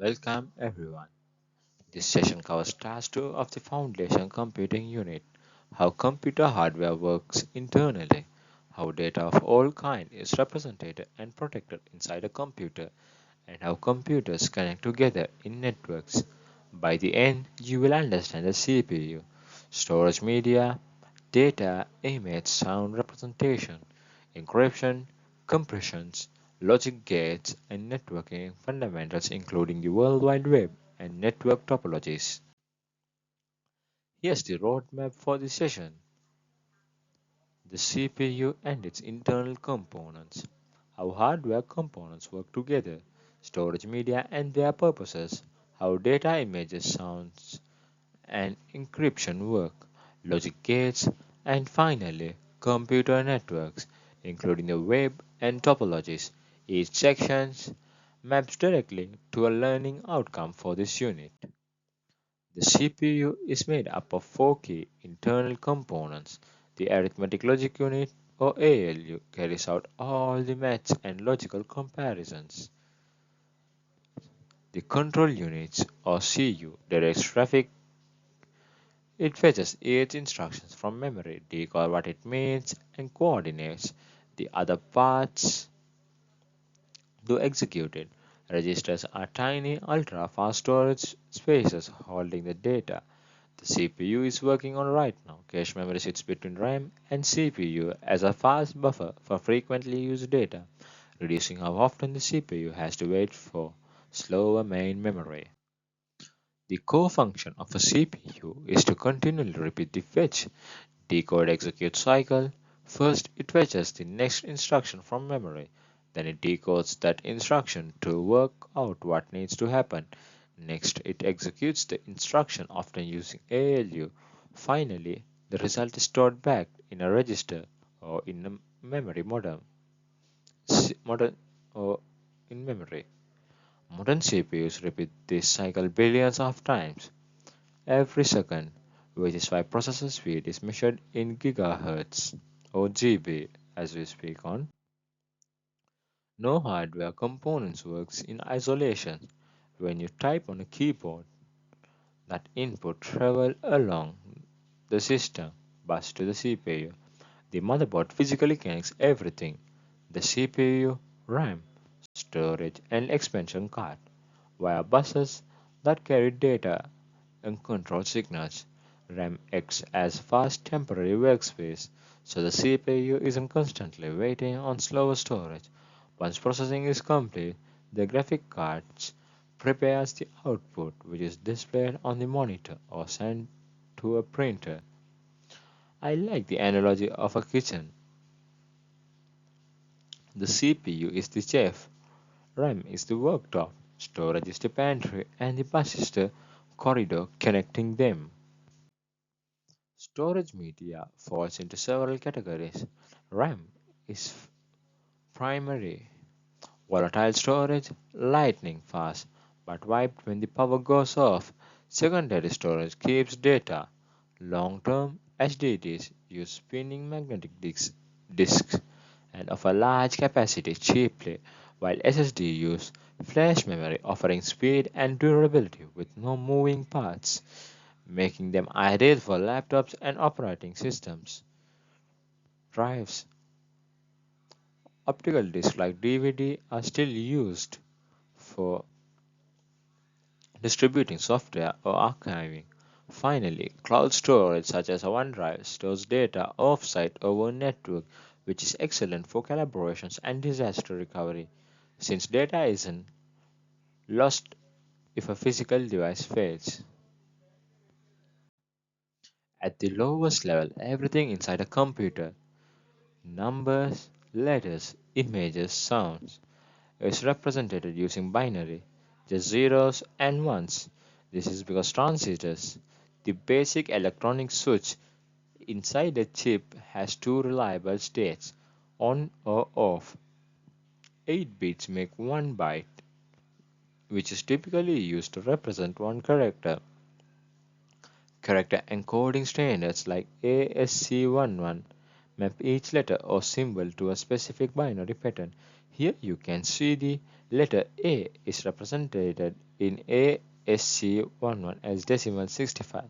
Welcome everyone. This session covers Task 2 of the Foundation Computing Unit, how computer hardware works internally, how data of all kinds is represented and protected inside a computer, and how computers connect together in networks. By the end, you will understand the CPU, storage media, data, image, sound representation, encryption, compressions, logic gates, and networking fundamentals, including the World Wide Web and network topologies. Here's the roadmap for the session: the CPU and its internal components, how hardware components work together, storage media and their purposes, how data, images, sounds, and encryption work, logic gates, and finally, computer networks, including the web and topologies. Each section maps directly to a learning outcome for this unit. The CPU is made up of four key internal components. The arithmetic logic unit, or ALU, carries out all the maths and logical comparisons. The control units, or CU, directs traffic. It fetches each instruction from memory, decodes what it means, and coordinates the other parts to execute it. Registers are tiny, ultra-fast storage spaces holding the data the CPU is working on right now. Cache memory sits between RAM and CPU as a fast buffer for frequently used data, reducing how often the CPU has to wait for slower main memory. The core function of a CPU is to continually repeat the fetch, decode, execute cycle. First, it fetches the next instruction from memory. Then it decodes that instruction to work out what needs to happen. Next, it executes the instruction often using ALU. Finally, the result is stored back in a register or in a memory modern or in memory. Modern CPUs repeat this cycle billions of times every second, which is why processor speed is measured in gigahertz or GB as we speak on. No hardware components works in isolation. When you type on a keyboard, that input travels along the system bus to the CPU. The motherboard physically connects everything: the CPU, RAM, storage, and expansion card via buses that carry data and control signals. RAM acts as fast temporary workspace, so the CPU isn't constantly waiting on slower storage. Once processing is complete, the graphic card prepares the output, which is displayed on the monitor or sent to a printer. I like the analogy of a kitchen. The CPU is the chef, RAM is the worktop, storage is the pantry, and the bus is the corridor connecting them. Storage media falls into several categories. RAM is primary, volatile storage, lightning fast, but wiped when the power goes off. Secondary storage keeps data. Long-term HDDs use spinning magnetic disks and offer large capacity cheaply, while SSD use flash memory offering speed and durability with no moving parts, making them ideal for laptops and operating systems. Drives, optical discs like DVD, are still used for distributing software or archiving. Finally, cloud storage such as OneDrive stores data offsite over a network, which is excellent for collaborations and disaster recovery, since data isn't lost if a physical device fails. At the lowest level, everything inside a computer, numbers, letters, images, sounds, is represented using binary, just zeros and ones. This is because transistors, the basic electronic switch inside a chip, has two reliable states, on or off. 8 bits make 1 byte, which is typically used to represent one character. Character encoding standards like ASC11 map each letter or symbol to a specific binary pattern. Here you can see the letter A is represented in ASC11 as decimal 65,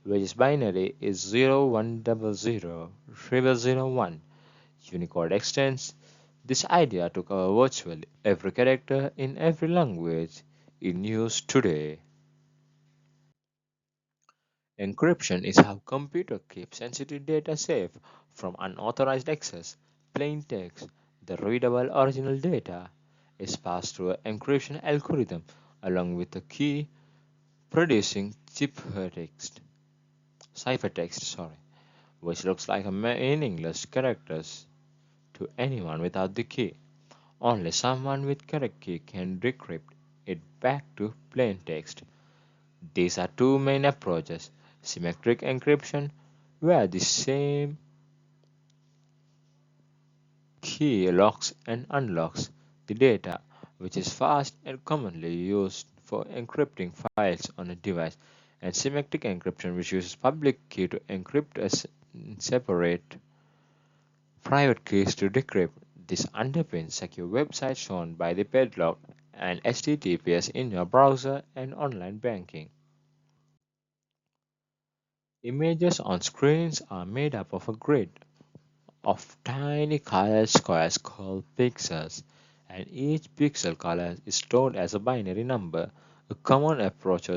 which is binary is 01000001. Unicode extends this idea to cover virtually every character in every language in use today. Encryption is how computers keep sensitive data safe from unauthorized access. Plain text, the readable original data, is passed through an encryption algorithm along with the key producing ciphertext, which looks like a meaningless characters to anyone without the key. Only someone with correct key can decrypt it back to plain text. These are two main approaches: symmetric encryption, where the same key locks and unlocks the data, which is fast and commonly used for encrypting files on a device, and symmetric encryption, which uses public key to encrypt separate private keys to decrypt. This underpins secure websites shown by the padlock and HTTPS in your browser and online banking. Images on screens are made up of a grid of tiny colored squares called pixels, and each pixel color is stored as a binary number. A common approach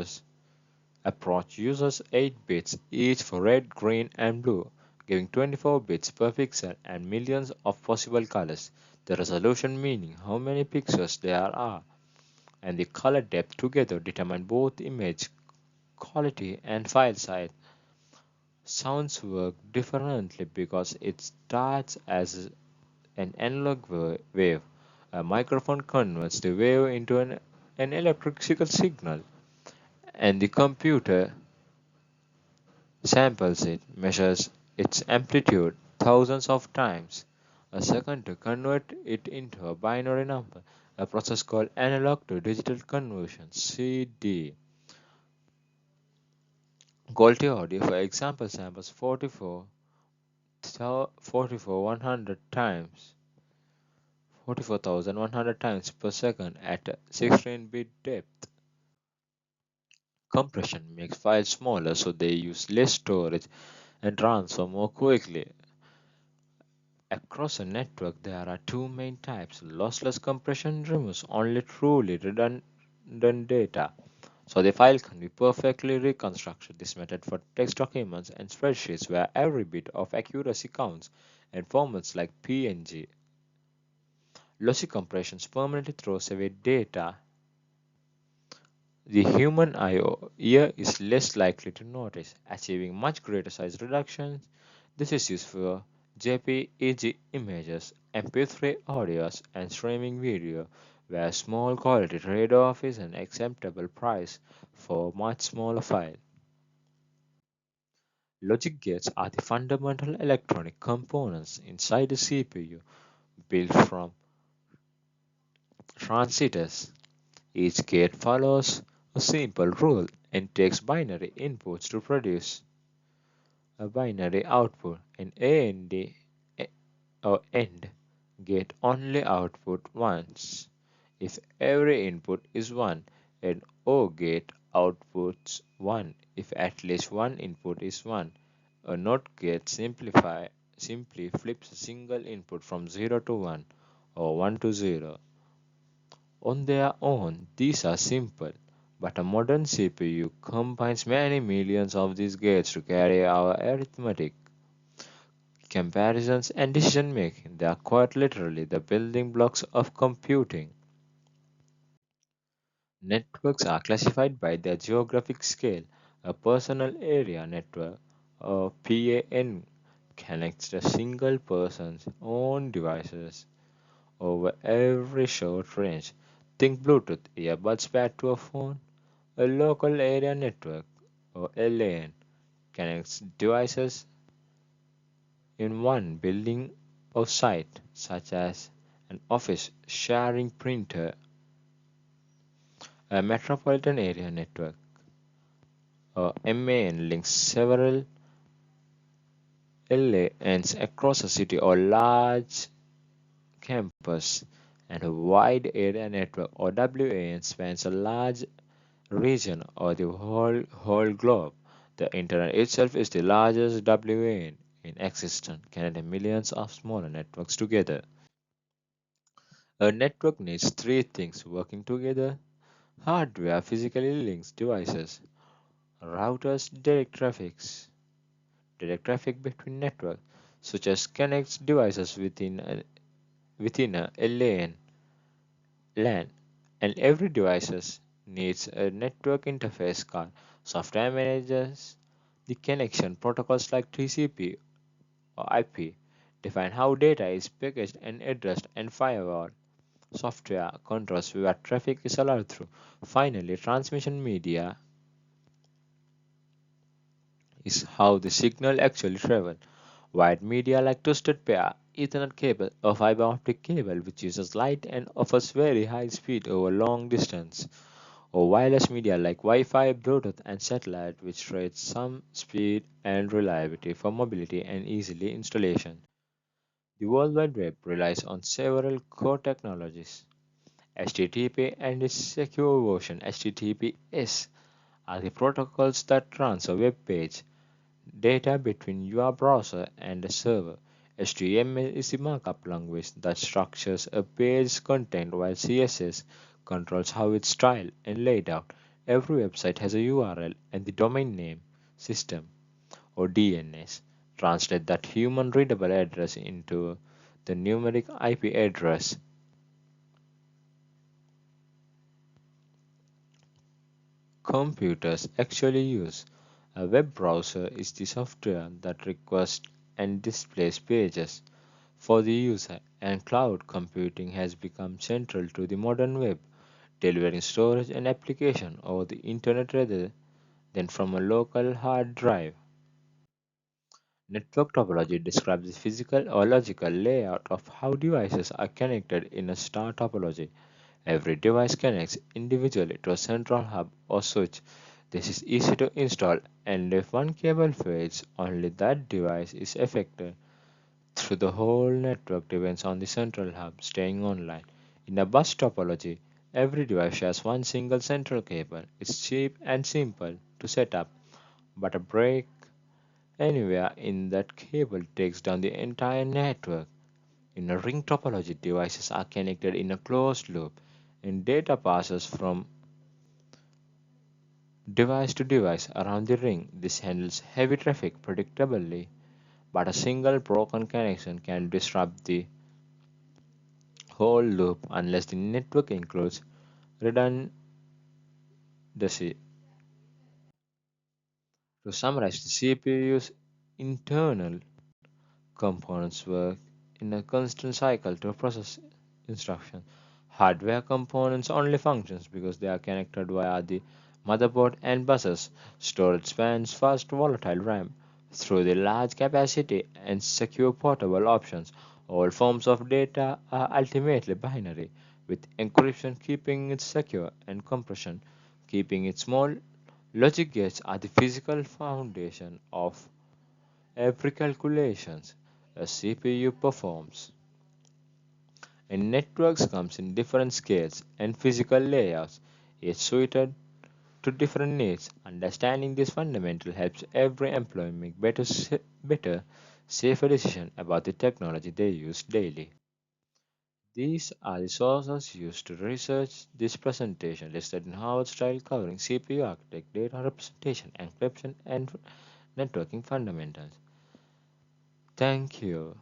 uses 8 bits each for red, green, and blue, giving 24 bits per pixel and millions of possible colors. The resolution, meaning how many pixels there are, and the color depth together determine both image quality and file size. Sounds work differently because it starts as an analog wave. A microphone converts the wave into an electrical signal, and the computer samples it, measures its amplitude thousands of times a second to convert it into a binary number, a process called analog to digital conversion (CD). Quality audio, for example, samples 100 times 44,100 times per second at a 16-bit depth. Compression makes files smaller so they use less storage and transfer more quickly. Across a network, there are two main types. Lossless compression removes only truly redundant data, so the file can be perfectly reconstructed. This method for text documents and spreadsheets where every bit of accuracy counts, and formats like PNG. Lossy compressions permanently throws away data the human ear is less likely to notice, achieving much greater size reductions. This is used for JPEG images, MP3 audios, and streaming video, where small quality trade-off is an acceptable price for much smaller file. Logic gates are the fundamental electronic components inside the CPU, built from transistors. Each gate follows a simple rule and takes binary inputs to produce a binary output. An AND or AND gate only output once. If every input is 1, an OR gate outputs 1 if at least one input is 1. A NOT gate simply flips a single input from 0 to 1 or 1 to 0. On their own, these are simple, but a modern CPU combines many millions of these gates to carry out arithmetic, comparisons, and decision making. They are quite literally the building blocks of computing. Networks are classified by their geographic scale. A personal area network, or PAN, connects a single person's own devices over every short range. Think Bluetooth earbuds paired to a phone. A local area network, or LAN, connects devices in one building or site, such as an office sharing printer. A metropolitan area network, or MAN, links several LANs across a city or large campus. and a wide area network or WAN spans a large region or the whole globe. The internet itself is the largest WAN in existence, connecting millions of smaller networks together. A network needs three things working together: hardware physically links devices, routers direct traffic between networks, such as connects devices within a LAN, and every device needs a network interface card. Software manages the connection. Protocols like TCP or IP define how data is packaged and addressed, and firewall software controls where traffic is allowed through. Finally, transmission media is how the signal actually travels. Wired media like twisted pair, Ethernet cable, or fiber optic cable which uses light and offers very high speed over long distance, or wireless media like Wi-Fi, Bluetooth, and satellite which trade some speed and reliability for mobility and easily installation. The World Wide Web relies on several core technologies. HTTP and its secure version HTTPS are the protocols that transfer web page data between your browser and the server. HTML is the markup language that structures a page's content, while CSS controls how it's styled and laid out. Every website has a URL and the domain name system, or DNS, translate that human readable address into the numeric IP address. Computers actually use. A web browser is the software that requests and displays pages for the user, and cloud computing has become central to the modern web, delivering storage and application over the internet rather than from a local hard drive. Network topology describes the physical or logical layout of how devices are connected in a star topology. Every device connects individually to a central hub or switch. This is easy to install, and if one cable fails, only that device is affected. Through the whole network depends on the central hub staying online. In a bus topology, every device shares one single central cable. It's cheap and simple to set up, but a break anywhere in that cable takes down the entire network. In a ring topology, devices are connected in a closed loop, and data passes from device to device around the ring. This handles heavy traffic predictably, but a single broken connection can disrupt the whole loop unless the network includes redundancy. To summarize, the CPU's internal components work in a constant cycle to process instructions. Hardware components only functions because they are connected via the motherboard and buses. Storage spans fast volatile RAM through the large capacity and secure portable options. All forms of data are ultimately binary, with encryption keeping it secure and compression keeping it small. Logic gates are the physical foundation of every calculations a CPU performs. And networks comes in different scales and physical layouts, each suited to different needs. Understanding this fundamental helps every employee make better, safer decisions about the technology they use daily. These are the sources used to research this presentation listed in Harvard style covering CPU architect, data representation, encryption, and networking fundamentals. Thank you.